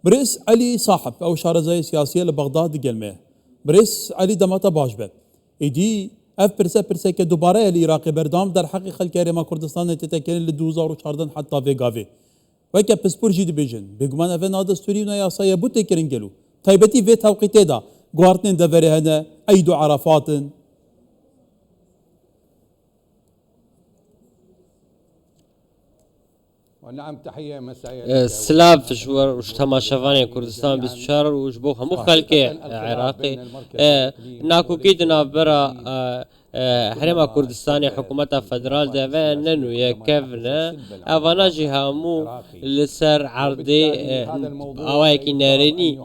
بريس علي صاحب او شارزاي سياسيه لبغداد قلمه بريس علي دماتا باجبه ايدي اف برسه که دوباره العراق بردام در حق خلق کریم کردستان تتکن ل 2014 حتی وگاوی و که پسپور جی دیویژن بگمان اف نادستوری و یاسای بو تکرین گلو تایبتی و توقیت دا گوارتن دوره هنا ايدو عرفات نعم تحية مسائية سلاف شور وش تماشافاني كردستان 24 وش بو همو خلقي عراقي ناكو كيدنا برا حرم كردستاني حكومة فدرال دافا ننو يكفنا افانا جهامو لسر عرضي اوايكي ناريني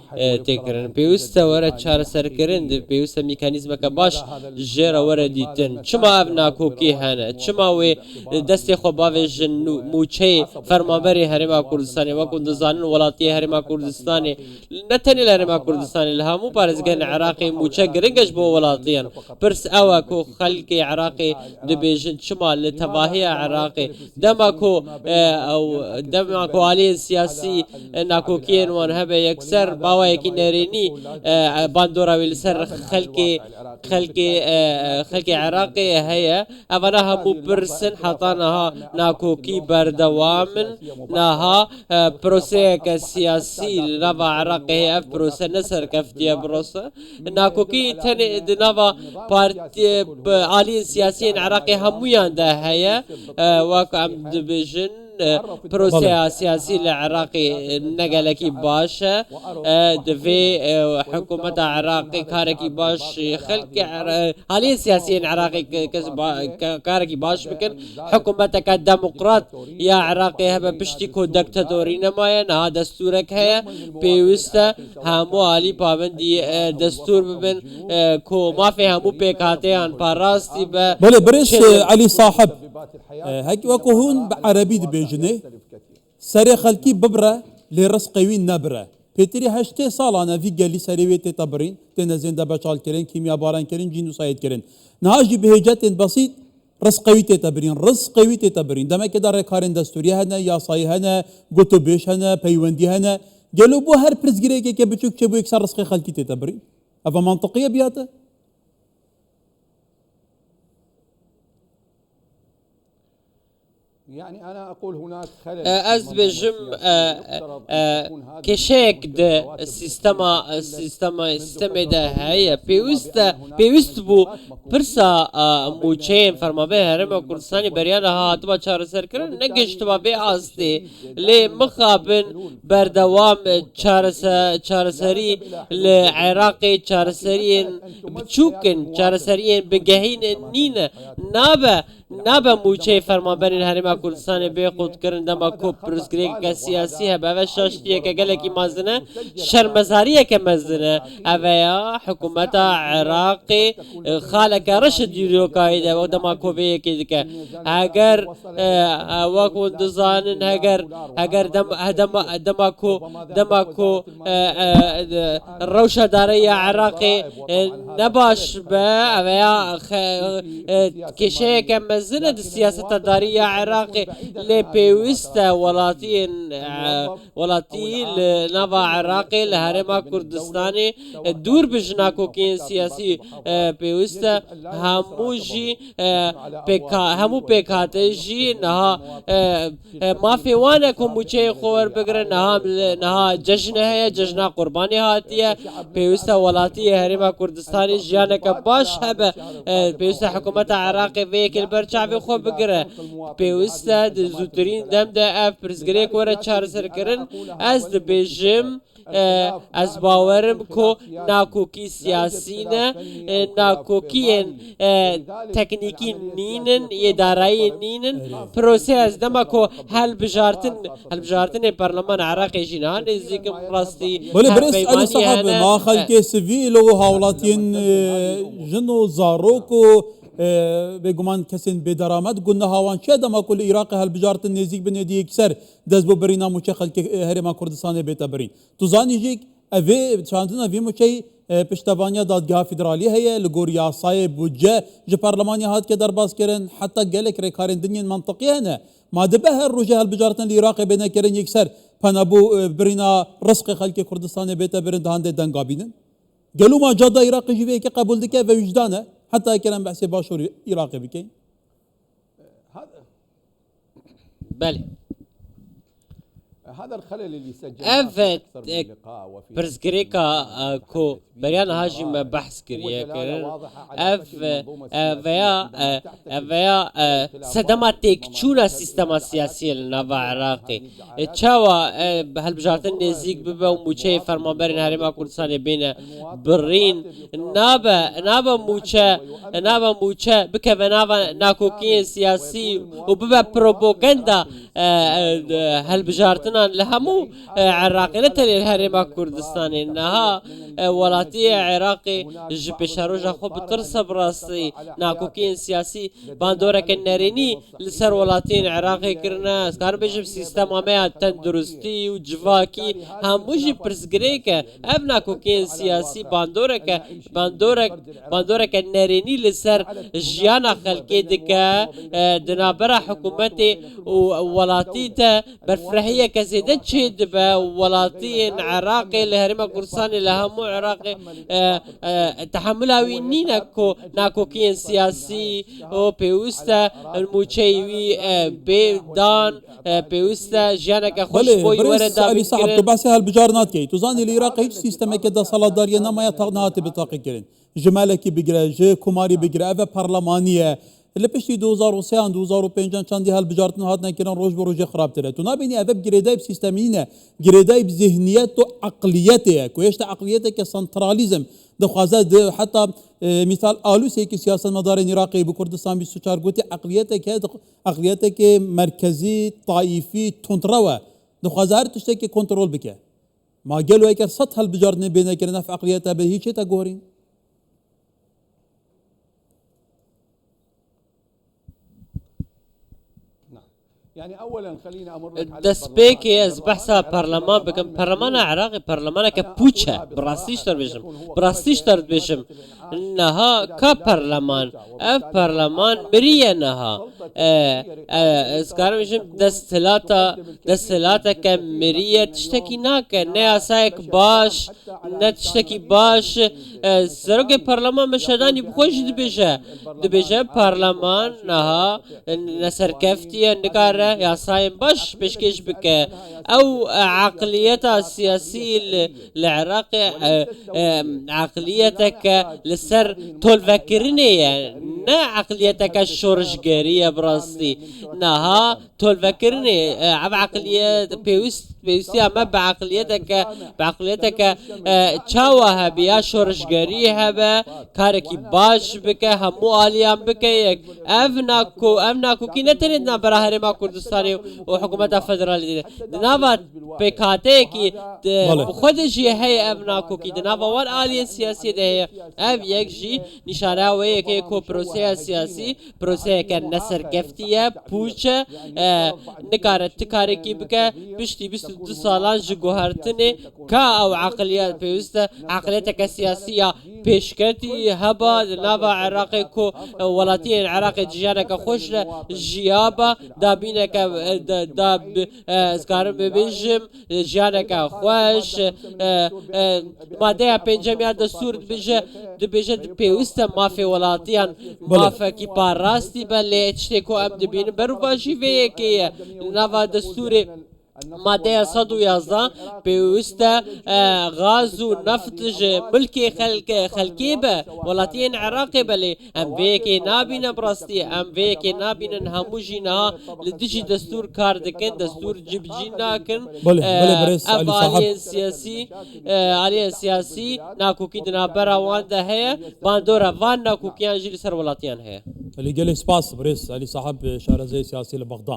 تكرن بيوستا ورا تشار سركرن بيوستا ميكانيزم كباش جيرا ورا ديتن چما ابناكو كي هنا چما وي دستي خو باوجن موچي فرمانبري حرم كردستاني وكون دزانن ولاتي حرم كردستاني نتني الحرم كردستاني الهامو بارزگن عراقي موچا گرنگش بو ولاتيان برس اواكو خلقي عراقي دبيجن شمال لتباهي عراقي دمكو او دمكو عليه سياسي ناكو كين وان هبه يكسر باوايكي ناريني باندورا ويلسر خلقي عراقي هي افناها مو برسن حطانها ناكو كي بردوامن ناها بروسيك سياسي نافا عراقي اف بروسه نسر كفتيا بروسه ناكو كي تاني دنافا بارتي عالي سياسيين عراقي هميان ده هيا واقع عم دبجن بروسيا سياسي العراقي نقلكي باش دفي حكومة عراقي كاركي باش خلق عالي سياسيين عراقي كاركي باش بكن حكومتك الديمقراط يا عراقي هبه بشتكو دكتاتوري نماين ها دستورك هيا بيوستا همو عالي پابندي دستور ببن كو ما في همو بيكاتي عن باراستي بله بريس علي صاحب هيك وكو هون بعربي دبيجني سري خلقي ببره لرس قوي نبره بيتري هشتي سالانا في قالي سريويتي تبرين تنزين دبشال كرين كيميا باران كرين جينو سايد كرين نهاجي بهجات بسيط رس قوي تبرين رس قوي تبرين دما كده ركارين دستوري هنا ياساي هنا قطو بيش هنا بيوندي هنا قالوا بو هر برزقريكي كي بتشوك تشبو يكسر رس خلقي تبرين افا منطقيه بياته يعني أنا أقول هناك خلل از بجم كشيك ده سيستما ده هيا بيوست بو برسا موچين فرما به هرم كردستاني بريان ها تبا چار سر کرن نگش تبا به آسته لی مخابن بردوام چار سری لعراقي چار سرين بچوكن چار سرين بگهين نين نابا موچه فرمانبر الحرم كردستان بيقود كرن دما كو برزگريك سياسي هبه و شاشتيه که گلکی مزنه شرمزاريه که مزنه اویا حكومة عراقي خالك رشد يريو قايده و دما كو بيكي دكه اگر وكو دزانن اگر دما كو الروشه داريه عراقي نباش با اویا كشي كم مزنة السياسة الدارية عراقي لبيوستا ولاتي لنافا عراقي لهرما كردستاني دور بجناكو كين سياسي بيوستا همو بيكاتي جي نها ما في وانا كموچه خور بگره نها جشن هيا جشنا قرباني هاتيه بيوستا ولاتي هرما كردستاني جيانك باش هبه بيوستا حكومة عراقي فيك البرچاوی خو بگره پیوسته زودترین دم ده اف پرزگریک وره چار سر کرن از دبیجم از باورم کو ناکوکی سیاسی نه ناکوکی تکنیکی نینن ادارایی نینن پروسه از دما کو حل بجارتن پارلمان عراقی جنان نزدیک راستی بله برس علی صاحب ما خلق سیویل و حولاتین جنو زاروکو بگمان کسین بدرآمد گونه هاوان چه دما کل عراق هل بجارت نزدیک بنیدی یکسر دست بو برینام و چه خلق هرما کردستان بیت برین تو زانی جیک اوی چاندن اوی مچی پشتوانیا دادگاه فدرالی هي لگور یاسای بودجه ج پارلمانی هات که درباز کرن حتی گلک رکارن دنیا منطقی هنه ما دبه الرجال البجارتن العراق بين كرن يكسر فنابو برينا رزق خلق كردستان بيتا برند هاند دنقابين قالوا ما جادا عراقي جيبه كي قبول دكا وجدانه حتى كلام بحسي باشور عراقي بكين بله هذا الخلل اللي سجل افت برزكريكا كو بريان هاجم بحث كريا كرن فيا صدماتك تشونا سيستما سياسي النافا عراقي تشاوا بهالبجارتن نزيك ببا وموشي فرمانبرين هرما كردستان بين برين نابا موشا بك بنابا ناكوكين سياسي وببا بروباغندا هالبجارتن لهمو عراقي نتري الهرما كردستان انها ولاتي عراقي جبشاروجا خو بترس براسي ناكوكين سياسي باندورك الناريني لسر ولاتين عراقي كرنا سكار بجيب سيستم ما تندرستي وجواكي هموجي برسغريك اب ناكوكين سياسي باندورك الناريني لسر جيانا خلقي دكا دنابرا حكومتي ولاتيتا برفرحيه كزيدة تشيد ولاتين عراقي لهرما كردستان لهمو عراقي تحملها وينينا ناكوكين سياسي او بيوستا الموشيوي بيدان بيوستا جانك خوش بوي وردا علي صاحب تو باسي هالبجارنات كي توزاني العراق هيك سيستم كده صلاة دارينا ما يطغنات بطاقة كرين جمالك بيجرا جي كوماري بيجرا افا برلمانية اللي بشتي 2003 2005 چندی هالبجارتن هاتنا كران روج بروج خراب تره تو نابيني افا جريداي بسيستمينه جريداي بذهنيات وعقليته كويش عقليته كسنتراليزم دخوازه حتى مثال آلوس هيك سياسة مدار العراقي بكردستان بسوچار قوتي عقليتك مركزي طائفي تندروا دخوازه هر تشتكي كنترول بك ما قالوا هيك سطح البجارتن بينا كرنا في عقليته به هيك تقورين يعني اولا خلينا امر لك على دسبيكي از بحثا برلمان بكم برلمان عراقي برلمان كبوتشا براستيشتر بيشم انها كبرلمان اف برلمان مريا انها اسكار بيشم دستلاتا كمريا تشتكي ناك ناسايك باش نتشتكي باش سرقي برلمان مشهداني بخوش دبيجا برلمان نها نسركفتي نكار يا صايم باش بشكيش بك او عقليتها السياسية العراقي عقليتك لسر تول فكرني نا عقليتك الشورشقارية براستي نها تول فكرني عقلية بيوستي اما بعقليتك تشاوها بيا شورشقاري هبا كاركي باش بك همو آليان بك يك افناكو كي نتندنا براهري ما كردستاني وحكومة فدرالية دنابا بكاتي كي خودش هي ابناكو كي دنابا وان آلية سياسية ده اب يكجي نشانه ويه كي كو بروسيه سياسي بروسيه كان نصر كفتية بوچه نكارت تكاري كي بك بشتي 22 سالان جوهرتني كا او عقليات بيوستا عقليتك السياسية بيشكتي هبا دنابا عراقي كو ولاتين عراقي جيانك خوش جيابا دابينك داب اسكار ببيجم جيانك خوش ماده پنجم دستور دبیجه پیوسته مافی ولاتیان مافی کی پاراستی بله اچتکو ام دبین برو باشی وی که نوا دستور ماده 111 پیوسته غاز و نفت ملکی خلکی به ولاتین عراقی بله ام وی که نابین براستی ام وی که نابین هموجی نه لدیجی دستور کار دکن دستور جبجی ناکن ام آلی سیاسی ناکوکی دنا براوان ده هي باندورا وان ناکوکیان جیل سر ولاتیان هي اللي قال سباس بريس علي صاحب شارزي سياسي لبغداد